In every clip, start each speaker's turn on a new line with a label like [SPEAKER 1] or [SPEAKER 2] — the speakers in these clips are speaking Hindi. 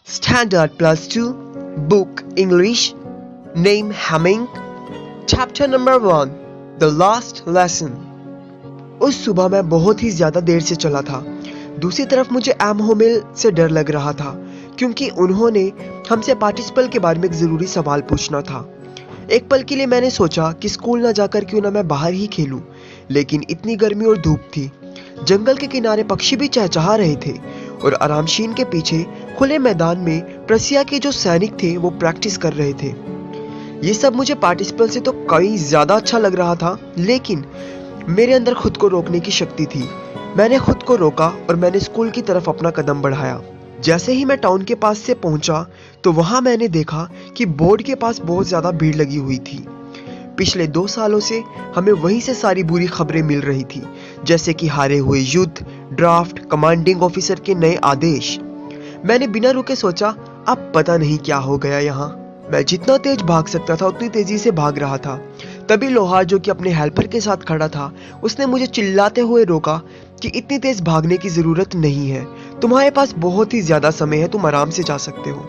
[SPEAKER 1] Standard Plus 2, Book English, Name Hamming, Chapter Number 1, The Last Lesson। उस सुबह मैं बहुत ही ज्यादा देर से चला था। दूसरी तरफ मुझे एम होमिल से डर लग रहा था क्योंकि उन्होंने हमसे पार्टिसिपल के बारे में एक जरूरी सवाल पूछना था। एक पल के लिए मैंने सोचा कि स्कूल ना जाकर क्यों ना मैं बाहर ही खेलूं, लेकिन इतनी गर्मी और धूप थी। जंगल के किनारे पक्षी भी चहचहा रहे थे और आरामशीन के पीछे खुले मैदान में प्रसिया के जो सैनिक थे वो प्रैक्टिस कर रहे थे। ये सब मुझे पार्टिसिपल से तो कहीं ज्यादा अच्छा लग रहा था, लेकिन मेरे अंदर खुद को रोकने की शक्ति थी। मैंने खुद को रोका और मैंने स्कूल की तरफ अपना कदम बढ़ाया। जैसे ही मैं टाउन के पास से पहुंचा तो वहां मैंने देखा कि बोर्ड के पास बहुत ज्यादा भीड़ लगी हुई थी। पिछले 2 सालों से हमें वहीं से सारी बुरी खबरें मिल रही थी, जैसे कि हारे हुए युद्ध, ड्राफ्ट, कमांडिंग ऑफिसर के नए आदेश। मैंने बिना रुके सोचा, अब पता नहीं क्या हो गया यहाँ। मैं जितना तेज भाग सकता था उतनी तेजी से भाग रहा था। तभी लोहार, जो कि अपने हेल्पर के साथ खड़ा था, उसने मुझे चिल्लाते हुए रोका कि इतनी तेज भागने की जरूरत नहीं है, तुम्हारे पास बहुत ही ज्यादा समय है, तुम आराम से जा सकते हो।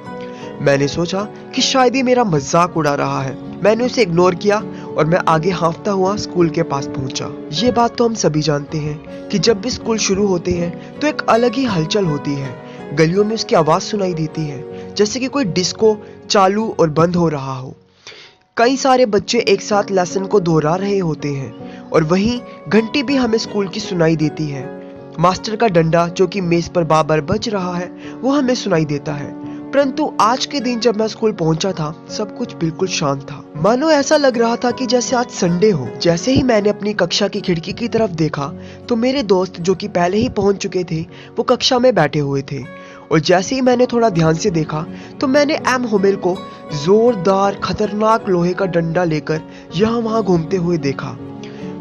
[SPEAKER 1] मैंने सोचा कि शायद ही मेरा मजाक उड़ा रहा है। मैंने उसे इग्नोर किया और मैं आगे हाँफता हुआ स्कूल के पास पहुंचा। ये बात तो हम सभी जानते हैं कि जब भी स्कूल शुरू होते हैं तो एक अलग ही हलचल होती है। गलियों में उसकी आवाज सुनाई देती है, जैसे कि कोई डिस्को चालू और बंद हो रहा हो। कई सारे बच्चे एक साथ लेसन को दोहरा रहे होते हैं और वहीं घंटी भी हमें स्कूल की सुनाई देती है। मास्टर का डंडा, जो कि मेज पर बार-बार बज रहा है, वो हमें सुनाई देता है। परंतु आज के दिन जब मैं स्कूल पहुंचा था, सब कुछ बिल्कुल शांत था। मानो ऐसा लग रहा था कि जैसे आज संडे हो। जैसे ही मैंने अपनी कक्षा की खिड़की की तरफ देखा तो मेरे दोस्त, जो कि पहले ही पहुंच चुके थे, वो कक्षा में बैठे हुए थे। और जैसे ही मैंने थोड़ा ध्यान से देखा तो मैंने एम होमिल को जोरदार खतरनाक लोहे का डंडा लेकर यहाँ वहां घूमते हुए देखा।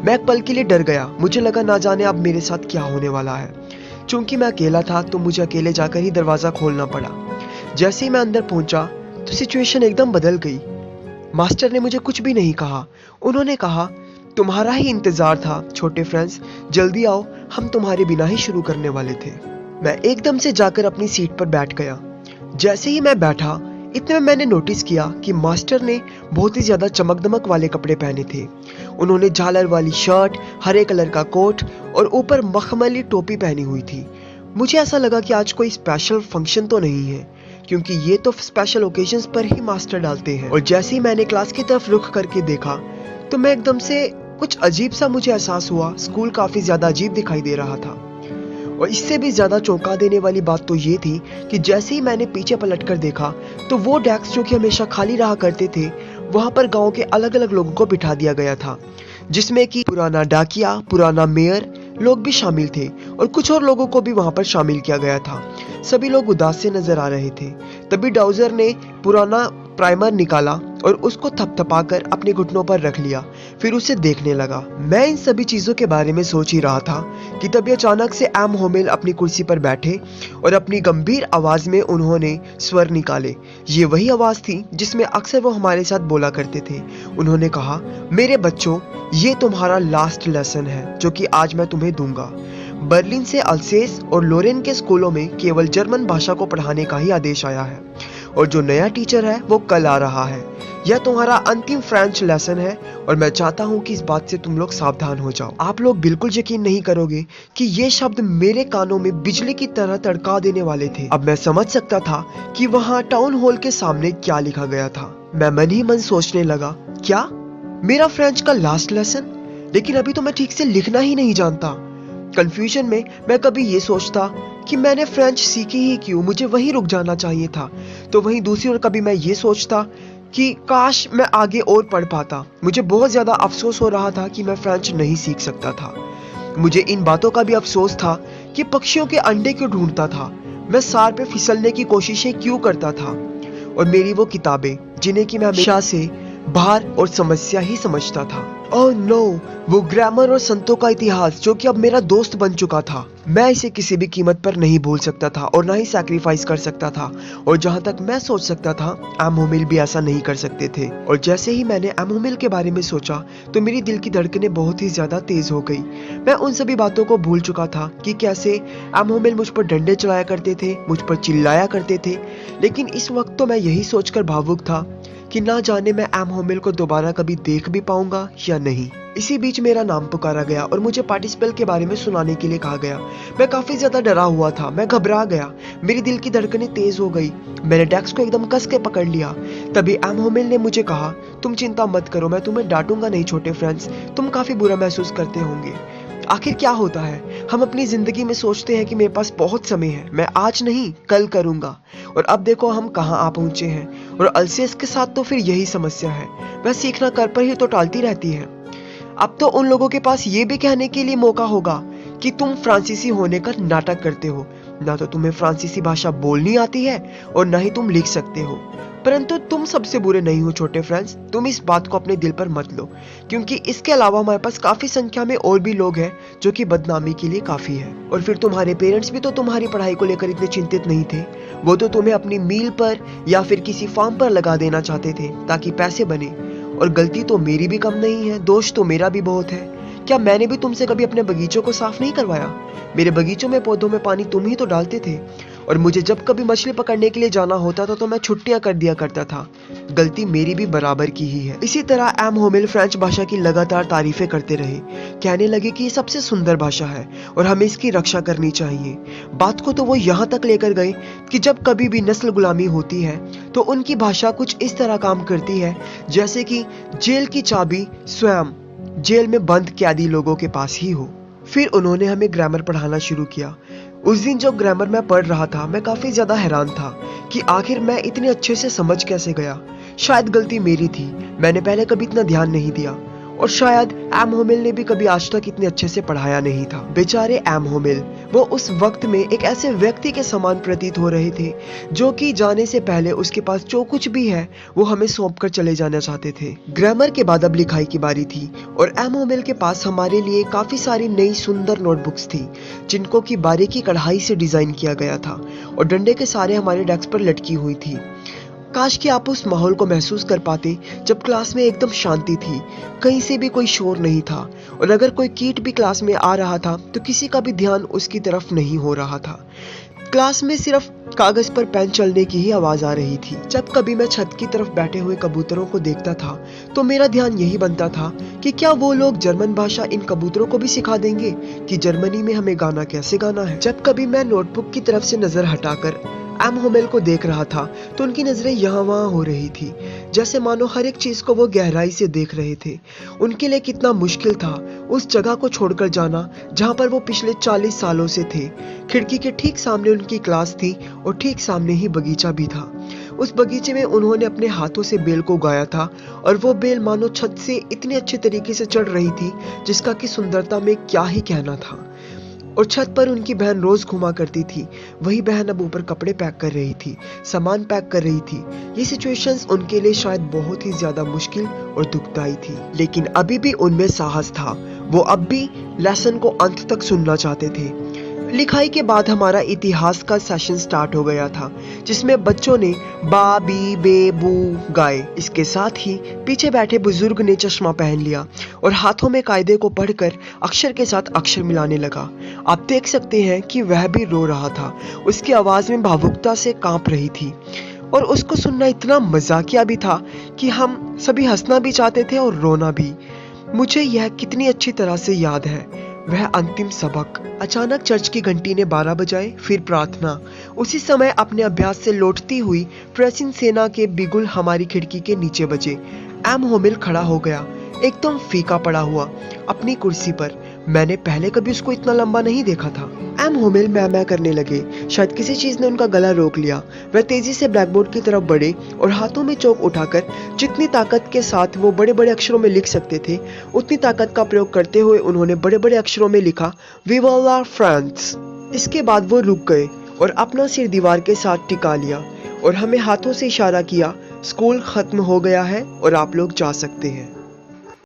[SPEAKER 1] मैं एक पल के लिए डर गया। मुझे लगा ना जाने अब मेरे साथ क्या होने वाला है। चूंकि मैं अकेला था तो मुझे अकेले जाकर ही दरवाजा खोलना पड़ा। जैसे ही मैं अंदर पहुंचा तो सिचुएशन एकदम बदल गई। मास्टर ने मुझे कुछ भी नहीं कहा। उन्होंने कहा, तुम्हारा ही इंतजार था छोटे फ्रेंड्स, जल्दी आओ, हम तुम्हारे बिना ही शुरू करने वाले थे। मैं एकदम से जाकर अपनी सीट पर बैठ गया। जैसे ही मैं बैठा, इतने में मैंने नोटिस किया कि मास्टर ने बहुत ही ज्यादा चमक दमक वाले कपड़े पहने थे। उन्होंने झालर वाली शर्ट, हरे कलर का कोट और ऊपर मखमली टोपी पहनी हुई थी। मुझे ऐसा लगा कि आज कोई स्पेशल फंक्शन तो नहीं है, क्योंकि ये तो स्पेशल ओकेजन्स पर ही मास्टर डालते हैं। और जैसे ही मैंने क्लास की तरफ रुख करके देखा तो मैं एकदम से कुछ अजीब सा मुझे एहसास हुआ। स्कूल काफी ज्यादा अजीब दिखाई दे रहा था। और इससे भी ज्यादा चौंका देने वाली बात तो ये थी कि जैसे ही मैंने पीछे पलटकर देखा तो वो डेस्क, जो कि हमेशा खाली रहा करते थे, वहां पर गांव के अलग अलग लोगों को बिठा दिया गया था, जिसमें कि पुराना डाकिया, पुराना मेयर लोग भी शामिल थे और कुछ और लोगों को भी वहां पर शामिल किया गया था। सभी लोग उदास से नजर आ रहे थे। तभी डाउजर ने पुराना प्राइमर निकाला और उसको थपथपाकर अपने घुटनों पर रख लिया, फिर उसे देखने लगा। मैं इन सभी चीजों के बारे में सोच ही रहा था कि तभी अचानक से एम होमिल अपनी कुर्सी पर बैठे और अपनी गंभीर आवाज में उन्होंने स्वर निकाले। ये वही आवाज थी जिसमें अक्सर वो हमारे साथ बोला करते थे। उन्होंने कहा, मेरे बच्चों, ये तुम्हारा लास्ट लेसन है जो कि आज मैं तुम्हें दूंगा। बर्लिन से अल्सेस और लोरेन के स्कूलों में केवल जर्मन भाषा को पढ़ाने का ही आदेश आया है और जो नया टीचर है वो कल आ रहा है। यह तुम्हारा अंतिम फ्रेंच लेसन है और मैं चाहता हूँ कि इस बात से तुम लोग सावधान हो जाओ। आप लोग बिल्कुल यकीन नहीं करोगे कि ये शब्द मेरे कानों में बिजली की तरह तड़का देने वाले थे। अब मैं समझ सकता था कि वहाँ टाउन हॉल के सामने क्या लिखा गया था। मैं मन ही मन सोचने लगा, क्या मेरा फ्रेंच का लास्ट लेसन? लेकिन अभी तो मैं ठीक से लिखना ही नहीं जानता। कंफ्यूजन में मैं कभी ये सोचता कि मैंने फ्रेंच सीखी ही क्यों, मुझे वहीं रुक जाना चाहिए था। तो वहीं दूसरी ओर कभी मैं ये सोचता कि काश मैं आगे और पढ़ पाता। मुझे बहुत ज्यादा अफसोस हो रहा था कि मैं फ्रेंच नहीं सीख सकता था। मुझे इन बातों का भी अफसोस था कि पक्षियों के अंडे क्यों ढूंढता था, मैं सार पे फिसलने की कोशिशें क्यों करता था, और मेरी वो किताबें जिन्हें कि मैं हमेशा से भार और समस्या ही समझता था। ओह नो, वो ग्रामर और संतों का इतिहास जो कि अब मेरा दोस्त बन चुका था। मैं इसे किसी भी कीमत पर नहीं भूल सकता था और ना ही सैक्रिफाइस कर सकता था। और जहां तक मैं सोच सकता था, एमोमिल भी ऐसा नहीं कर सकते थे। और जैसे ही मैंने एमोमिल के बारे में सोचा तो मेरी दिल की धड़कनें बहुत ही ज्यादा तेज हो गई। मैं उन सभी बातों को भूल चुका था कि कैसे एमोमिल मुझ पर डंडे चलाया करते थे, मुझ पर चिल्लाया करते थे। लेकिन इस वक्त तो मैं यही सोचकर भावुक था कि ना जाने मैं एमोमिल को दोबारा कभी देख भी पाऊंगा या नहीं। इसी बीच मेरा नाम पुकारा गया और मुझे पार्टिसिपल के बारे में सुनाने के लिए कहा गया। मैं काफी ज्यादा डरा हुआ था, मैं घबरा गया, मेरी दिल की धड़कनें तेज हो गई। मैंने डेस्क को एकदम कस के पकड़ लिया। तभी एमोमिल ने मुझे कहा, तुम चिंता मत करो, मैं तुम्हें डांटूंगा नहीं छोटे फ्रेंड्स, तुम काफी बुरा महसूस करते होंगे। आखिर क्या होता है, हम अपनी जिंदगी में सोचते हैं कि मेरे पास बहुत समय है, मैं आज नहीं कल करूंगा, और अब देखो हम कहाँ आ पहुंचे हैं। और अल्सियस के साथ तो फिर यही समस्या है, वह सीखना कर पर ही तो टालती रहती है। अब तो उन लोगों के पास ये भी कहने के लिए मौका होगा कि तुम फ्रांसीसी होने का नाटक करते हो। ना तो तुम्हें फ्रांसीसी भाषा बोलनी आती है और ना ही तुम लिख सकते हो। परंतु तुम सबसे बुरे नहीं हो छोटे फ्रेंड्स, तुम इस बात को अपने दिल पर मत लो, क्योंकि इसके अलावा हमारे पास काफी संख्या में और भी लोग हैं जो कि बदनामी के लिए काफी है। और फिर तुम्हारे पेरेंट्स भी तो तुम्हारी पढ़ाई को लेकर इतने चिंतित नहीं थे। वो तो तुम्हें अपनी मील पर या फिर किसी फार्म पर लगा देना चाहते थे ताकि पैसे बने। और गलती तो मेरी भी कम नहीं है, दोष तो मेरा भी बहुत है। क्या मैंने भी तुमसे कभी अपने बगीचों को साफ नहीं करवाया? मेरे बगीचों में पौधों में पानी तुम ही तो डालते थे। और मुझे जब कभी मछली पकड़ने के लिए जाना होता था तो मैं छुट्टियां कर दिया करता था। गलती मेरी भी बराबर की ही है। इसी तरह एमोमिल फ्रेंच भाषा की लगातार तारीफें करते रहे, कहने लगे कि ये सबसे सुंदर भाषा है और हमें इसकी रक्षा करनी चाहिए। बात को तो वो यहाँ तक लेकर गए कि जब कभी भी नस्ल गुलामी होती है तो उनकी भाषा कुछ इस तरह काम करती है जैसे कि जेल की चाबी स्वयं जेल में बंद कैदी लोगों के पास ही हो। फिर उन्होंने हमें ग्रामर पढ़ाना शुरू किया। उस दिन जब ग्रामर मैं पढ़ रहा था, मैं काफी ज्यादा हैरान था कि आखिर मैं इतने अच्छे से समझ कैसे गया। शायद गलती मेरी थी, मैंने पहले कभी इतना ध्यान नहीं दिया, और शायद एमोमिल ने भी कभी आज तक इतने अच्छे से पढ़ाया नहीं था। बेचारे एमोमिल, वो उस वक्त में एक ऐसे व्यक्ति के समान प्रतीत हो रहे थे जो कि जाने से पहले उसके पास जो कुछ भी है वो हमें सौंप कर चले जाना चाहते थे। ग्रामर के बाद अब लिखाई की बारी थी और एमोमिल के पास हमारे लिए काफी सारी नई सुंदर नोटबुक्स थी जिनको की बारीकी कढ़ाई से डिजाइन किया गया था और डंडे के सारे हमारे डेस्क पर लटकी हुई थी। काश कि आप उस माहौल को महसूस कर पाते जब क्लास में एकदम शांति थी, कहीं से भी कोई शोर नहीं था, और अगर कोई कीट भी क्लास में आ रहा था तो किसी का भी ध्यान उसकी तरफ नहीं हो रहा था। क्लास में सिर्फ कागज पर पेन चलने की ही आवाज आ रही थी। जब कभी मैं छत की तरफ बैठे हुए कबूतरों को देखता था तो मेरा ध्यान यही बनता था कि क्या वो लोग जर्मन भाषा इन कबूतरों को भी सिखा देंगे कि जर्मनी में हमें गाना कैसे गाना है। जब कभी मैं नोटबुक की तरफ से नजर हटाकर एमोमिल को देख रहा था तो उनकी नजरें यहाँ वहाँ हो रही थी, जैसे मानो हर एक चीज को वो गहराई से देख रहे थे। उनके लिए कितना मुश्किल था उस जगह को छोड़कर जाना जहाँ पर वो पिछले 40 सालों से थे। खिड़की के ठीक सामने उनकी क्लास थी और ठीक सामने ही बगीचा भी था। उस बगीचे में उन्होंने अपने हाथों से बेल को उगाया था और वो बेल मानो छत से इतने अच्छे तरीके से चढ़ रही थी जिसका कि सुंदरता में क्या ही कहना था। और छत पर उनकी बहन रोज घुमा करती थी। वही बहन अब ऊपर कपड़े पैक कर रही थी, सामान पैक कर रही थी। ये सिचुएशंस उनके लिए शायद बहुत ही ज्यादा मुश्किल और दुखदाई थी, लेकिन अभी भी उनमें साहस था। वो अब भी लेसन को अंत तक सुनना चाहते थे। लिखाई के बाद हमारा इतिहास का सेशन स्टार्ट हो गया था जिसमें बच्चों ने बा बी बे बू गाए। इसके साथ ही पीछे बैठे बुजुर्ग ने चश्मा पहन लिया और हाथों में कायदे को पढ़कर अक्षर के साथ अक्षर मिलाने लगा। आप देख सकते हैं कि वह भी रो रहा था, उसकी आवाज में भावुकता से कांप रही थी और उसको सुनना इतना मजाकिया भी था कि हम सभी हंसना भी चाहते थे और रोना भी। मुझे यह कितनी अच्छी तरह से याद है वह अंतिम सबक। अचानक चर्च की घंटी ने 12 बजाए, फिर प्रार्थना। उसी समय अपने अभ्यास से लौटती हुई फ्रेंच सेना के बिगुल हमारी खिड़की के नीचे बजे। एमोमिल खड़ा हो गया, एकदम फीका पड़ा हुआ अपनी कुर्सी पर। मैंने पहले कभी उसको इतना लंबा नहीं देखा था। एमोमिल मैं करने लगे, शायद किसी चीज ने उनका गला रोक लिया। वह तेजी से ब्लैकबोर्ड की तरफ बढ़े और हाथों में चौक उठाकर जितनी ताकत के साथ वो बड़े बड़े अक्षरों में लिख सकते थे उतनी ताकत का प्रयोग करते हुए उन्होंने बड़े बड़े अक्षरों में लिखा, विवा ला फ्रांस। इसके बाद वो रुक गए और अपना सिर दीवार के साथ टिका लिया और हमें हाथों से इशारा किया, स्कूल खत्म हो गया है और आप लोग जा सकते हैं।